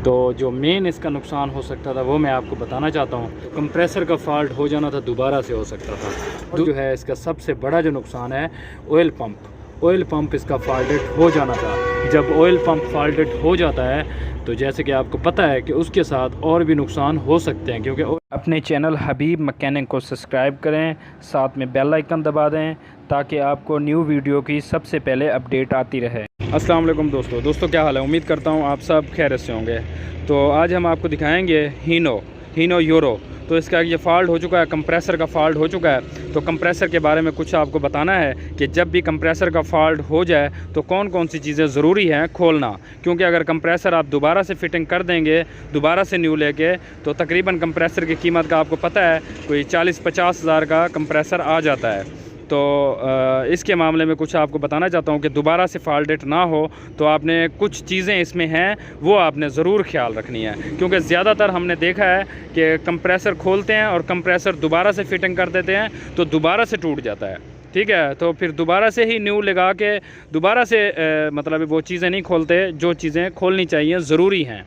तो जो मेन इसका नुकसान हो सकता था वो मैं आपको बताना चाहता हूँ। कंप्रेसर का फॉल्ट हो जाना था, दोबारा से हो सकता था। और जो है इसका सबसे बड़ा जो नुकसान है ऑयल पंप इसका फॉल्टेड हो जाना था। जब ऑयल पंप फॉल्टेड हो जाता है तो जैसे कि आपको पता है कि उसके साथ और भी नुकसान हो सकते हैं, क्योंकि अपने चैनल हबीब मैकेनिक को सब्सक्राइब करें, साथ में बेल आइकन दबा दें ताकि आपको न्यू वीडियो की सबसे पहले अपडेट आती रहे। अस्सलाम वालेकुम दोस्तों, क्या हाल है? उम्मीद करता हूँ आप सब खैरियत से होंगे। तो आज हम आपको दिखाएंगे हीनो यूरो। तो इसका ये फ़ॉल्ट हो चुका है, कंप्रेसर का फ़ॉल्ट हो चुका है। तो कंप्रेसर के बारे में कुछ आपको बताना है कि जब भी कंप्रेसर का फ़ॉल्ट हो जाए तो कौन कौन सी चीज़ें ज़रूरी हैं खोलना, क्योंकि अगर कंप्रेसर आप दोबारा से फिटिंग कर देंगे, दोबारा से न्यू लेके, तो तकरीबन कंप्रेसर की कीमत का आपको पता है कोई 40-50 हज़ार का कंप्रेसर आ जाता है। तो इसके मामले में कुछ आपको बताना चाहता हूँ कि दोबारा से फॉल्टेड ना हो तो आपने कुछ चीज़ें इसमें हैं वो आपने ज़रूर ख्याल रखनी है, क्योंकि ज़्यादातर हमने देखा है कि कंप्रेसर खोलते हैं और कंप्रेसर दोबारा से फिटिंग कर देते हैं तो दोबारा से टूट जाता है। ठीक है, तो फिर दोबारा से ही न्यू लगा के दोबारा से मतलब वो चीज़ें नहीं खोलते जो चीज़ें खोलनी चाहिए, ज़रूरी हैं।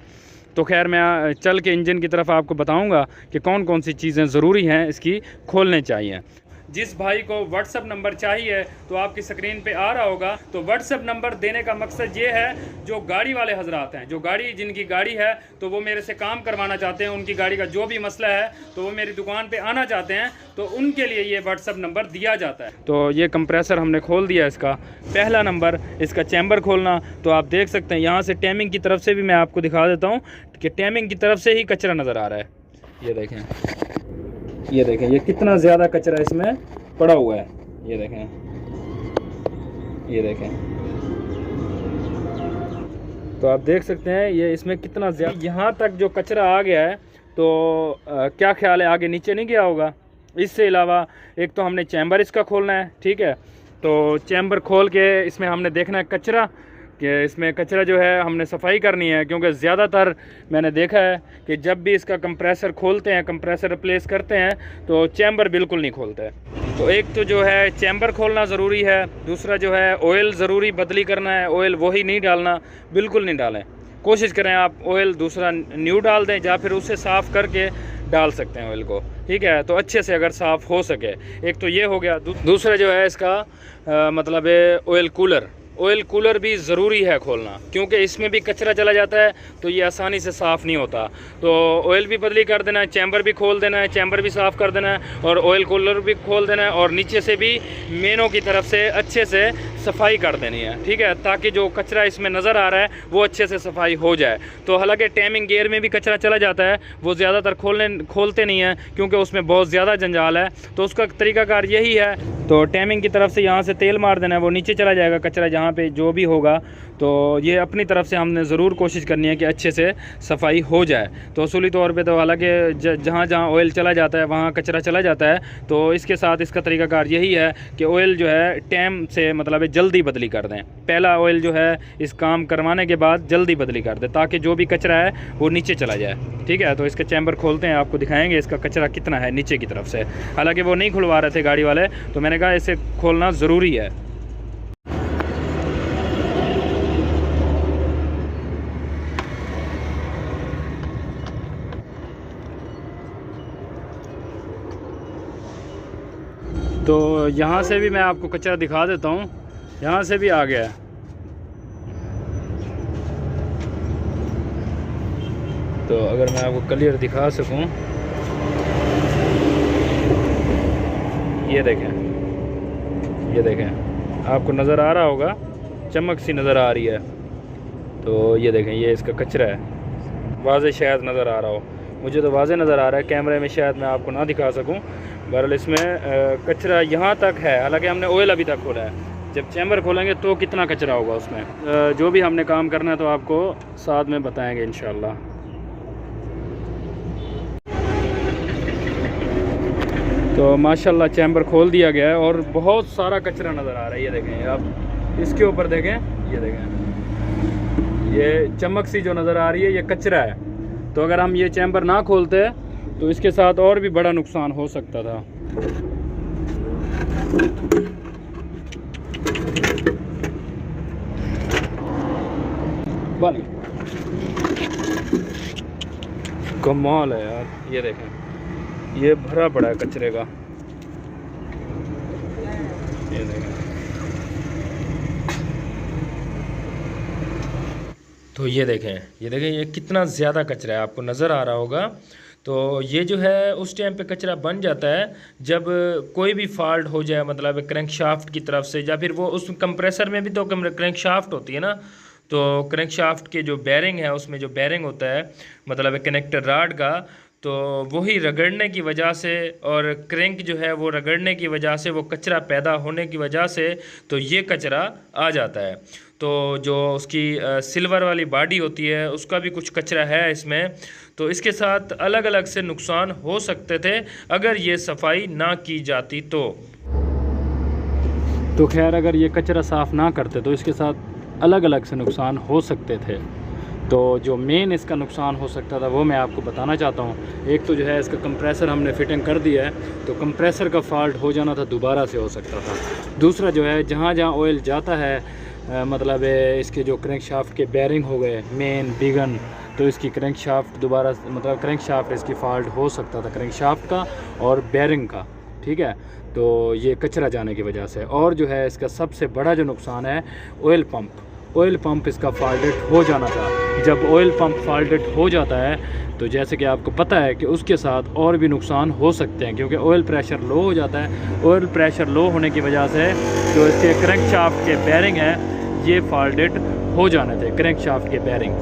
तो खैर मैं चल के इंजन की तरफ आपको बताऊँगा कि कौन कौन सी चीज़ें ज़रूरी हैं इसकी खोलने चाहिए। जिस भाई को व्हाट्सअप नंबर चाहिए तो आपकी स्क्रीन पे आ रहा होगा। तो व्हाट्सअप नंबर देने का मकसद ये है, जो गाड़ी वाले हजरात हैं, जो जिनकी गाड़ी है तो वो मेरे से काम करवाना चाहते हैं, उनकी गाड़ी का जो भी मसला है तो वो मेरी दुकान पे आना चाहते हैं, तो उनके लिए ये व्हाट्सअप नंबर दिया जाता है। तो ये कंप्रेसर हमने खोल दिया। इसका पहला नंबर, इसका चैम्बर खोलना। तो आप देख सकते हैं यहाँ से टैमिंग की तरफ से भी मैं आपको दिखा देता हूँ कि टैमिंग की तरफ से ही कचरा नज़र आ रहा है। ये देखें ये कितना ज़्यादा कचरा इसमें पड़ा हुआ है। ये देखें तो आप देख सकते हैं ये इसमें कितना ज़्यादा, यहाँ तक जो कचरा आ गया है। तो क्या ख्याल है आगे नीचे नहीं गया होगा? इससे अलावा एक तो हमने चैम्बर इसका खोलना है। ठीक है, तो चैम्बर खोल के इसमें हमने देखना है कचरा, कि इसमें कचरा जो है हमने सफाई करनी है, क्योंकि ज़्यादातर मैंने देखा है कि जब भी इसका कंप्रेसर खोलते हैं, कंप्रेसर रिप्लेस करते हैं तो चैम्बर बिल्कुल नहीं खोलते। तो एक तो जो है चैम्बर खोलना ज़रूरी है, दूसरा जो है ऑयल ज़रूरी बदली करना है। ऑयल वही नहीं डालना, बिल्कुल नहीं डालें। कोशिश करें आप ऑयल दूसरा न्यू डाल दें, या फिर उसे साफ़ करके डाल सकते हैं ऑयल को। ठीक है, तो अच्छे से अगर साफ़ हो सके। एक तो ये हो गया। दूसरा जो है इसका मतलब है ऑयल कूलर भी ज़रूरी है खोलना, क्योंकि इसमें भी कचरा चला जाता है तो ये आसानी से साफ़ नहीं होता। तो ऑयल भी बदली कर देना है, चैम्बर भी खोल देना है, चैम्बर भी साफ़ कर देना है, और ऑयल कूलर भी खोल देना है, और नीचे से भी मेनों की तरफ से अच्छे से सफाई कर देनी है। ठीक है, ताकि जो कचरा इसमें नज़र आ रहा है वो अच्छे से सफाई हो जाए। तो हालांकि टाइमिंग गियर में भी कचरा चला जाता है, वो ज़्यादातर खोलते नहीं हैं क्योंकि उसमें बहुत ज़्यादा जंजाल है। तो उसका तरीकाकार यही है, तो टाइमिंग की तरफ से यहाँ से तेल मार देना है, वो नीचे चला जाएगा कचरा जहाँ पे जो भी होगा। तो ये अपनी तरफ से हमने ज़रूर कोशिश करनी है कि अच्छे से सफाई हो जाए। तो असूली तौर पे तो हालांकि जहाँ जहाँ ऑयल चला जाता है वहाँ कचरा चला जाता है। तो इसके साथ इसका तरीकाकार यही है कि ऑयल जो है टाइम से मतलब जल्दी बदली कर दें। पहला ऑयल जो है इस काम करवाने के बाद जल्दी बदली कर दें, ताकि जो भी कचरा है वो नीचे चला जाए। ठीक है, तो इसका चैम्बर खोलते हैं, आपको दिखाएंगे इसका कचरा कितना है नीचे की तरफ से। हालाँकि वो नहीं खुलवा रहे थे गाड़ी वाले, तो मैंने कहा इसे खोलना ज़रूरी है। तो यहाँ से भी मैं आपको कचरा दिखा देता हूँ, यहाँ से भी आ गया है। तो अगर मैं आपको क्लियर दिखा सकूँ, ये देखें आपको नज़र आ रहा होगा, चमक सी नज़र आ रही है। तो ये देखें ये इसका कचरा है, वाज़े शायद नज़र आ रहा हो, मुझे तो वाज़े नज़र आ रहा है, कैमरे में शायद मैं आपको ना दिखा सकूं। बहरहाल इसमें कचरा यहाँ तक है। हालांकि हमने ऑयल अभी तक खोला है, जब चैम्बर खोलेंगे तो कितना कचरा होगा उसमें। जो भी हमने काम करना है तो आपको साथ में बताएंगे इंशाल्लाह। तो माशाल्लाह चैम्बर खोल दिया गया है और बहुत सारा कचरा नज़र आ रहा है। ये देखें आप इसके ऊपर देखें, ये चमक सी जो नज़र आ रही है ये कचरा है। तो अगर हम ये चैम्बर ना खोलते तो इसके साथ और भी बड़ा नुकसान हो सकता था। कमाल है यार, ये देखें ये भरा पड़ा है कचरे का, ये देखें। तो ये देखें ये कितना ज़्यादा कचरा है, आपको नज़र आ रहा होगा। तो ये जो है उस टाइम पे कचरा बन जाता है जब कोई भी फॉल्ट हो जाए, मतलब क्रैंकशाफ्ट की तरफ से, या फिर वो उस कंप्रेसर में भी तो क्रैंकशाफ्ट होती है ना, तो क्रैंकशाफ्ट के जो बेरिंग है उसमें जो बेरिंग होता है मतलब कनेक्टर राड का, तो वही रगड़ने की वजह से और क्रैंक जो है वो रगड़ने की वजह से, वो कचरा पैदा होने की वजह से तो ये कचरा आ जाता है। तो जो उसकी सिल्वर वाली बॉडी होती है उसका भी कुछ कचरा है इसमें, तो इसके साथ अलग अलग से नुकसान हो सकते थे अगर ये सफाई ना की जाती तो खैर अगर ये कचरा साफ़ ना करते तो इसके साथ अलग अलग से नुकसान हो सकते थे। तो जो मेन इसका नुकसान हो सकता था वो मैं आपको बताना चाहता हूँ। एक तो जो है इसका कंप्रेसर हमने फिटिंग कर दिया है, तो कंप्रेसर का फॉल्ट हो जाना था, दोबारा से हो सकता था। दूसरा जो है जहाँ जहाँ ऑयल जाता है मतलब इसके जो क्रैंकशाफ्ट के बेरिंग हो गए मेन बिगन, तो इसकी क्रैंकशाफ्ट दोबारा मतलब क्रैंकशाफ्ट इसकी फॉल्ट हो सकता था, क्रैंकशाफ्ट का और बेरिंग का, ठीक है। तो ये कचरा जाने की वजह से। और जो है इसका सबसे बड़ा जो नुकसान है ऑयल पंप इसका फॉल्टेड हो जाना था। जब ऑयल पंप फॉल्टेड हो जाता है तो जैसे कि आपको पता है कि उसके साथ और भी नुकसान हो सकते हैं, क्योंकि ऑयल प्रेशर लो हो जाता है। ऑयल प्रेशर लो होने की वजह से जो इसके क्रैंकशाफ्ट के बेरिंग है ये फॉल्टेड हो जाने थे, क्रैंकशाफ्ट के बेरिंग।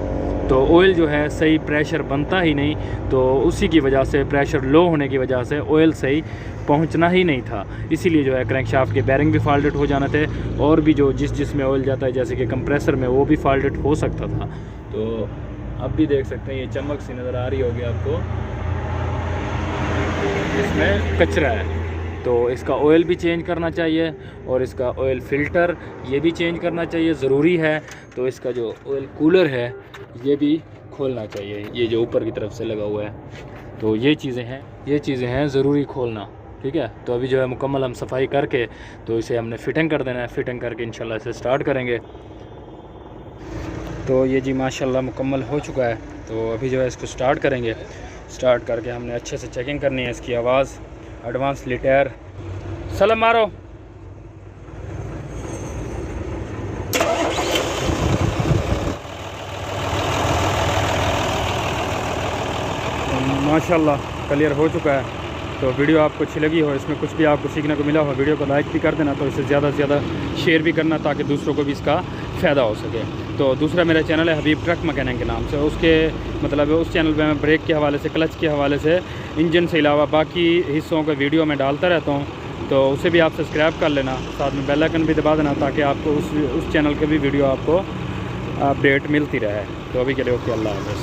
तो ऑयल जो है सही प्रेशर बनता ही नहीं, तो उसी की वजह से प्रेशर लो होने की वजह से ऑयल सही पहुंचना ही नहीं था, इसीलिए जो है क्रैंकशाफ्ट के बेरिंग भी फॉल्टेड हो जाने थे। और भी जो जिसमें ऑयल जाता है जैसे कि कंप्रेसर में, वो भी फॉल्टेड हो सकता था। तो अब भी देख सकते हैं ये चमक सी नज़र आ रही होगी आपको, इसमें कचरा है। तो इसका ऑयल भी चेंज करना चाहिए और इसका ऑयल फ़िल्टर ये भी चेंज करना चाहिए, ज़रूरी है। तो इसका जो ऑयल कूलर है ये भी खोलना चाहिए, ये जो ऊपर की तरफ से लगा हुआ है। तो ये चीज़ें हैं ज़रूरी खोलना, ठीक है। तो अभी जो है मुकम्मल हम सफाई करके तो इसे हमने फ़िटिंग कर देना है, फ़िटिंग करके इंशाल्लाह इसे स्टार्ट करेंगे। तो ये जी माशाल्लाह मुकम्मल हो चुका है। तो अभी जो है इसको स्टार्ट करेंगे, स्टार्ट करके हमने अच्छे से चेकिंग करनी है इसकी आवाज़, एडवांस लिटायर सलम मारो। माशाल्लाह क्लियर हो चुका है। तो वीडियो आपको अच्छी लगी हो, इसमें कुछ भी आपको सीखने को मिला हो, वीडियो को लाइक भी कर देना, तो इसे ज़्यादा से ज़्यादा शेयर भी करना ताकि दूसरों को भी इसका फ़ायदा हो सके। तो दूसरा मेरा चैनल है हबीब ट्रक मैकेनिक के नाम से, उसके मतलब उस चैनल पे मैं ब्रेक के हवाले से, क्लच के हवाले से, इंजन से अलावा बाकी हिस्सों का वीडियो मैं डालता रहता हूँ। तो उसे भी आप सब्सक्राइब कर लेना, साथ में बेल आइकन भी दबा देना ताकि आपको उस चैनल के भी वीडियो आपको अपडेट मिलती रहे। तो अभी के लिए ओके, अल्लाह हाफ़िज़।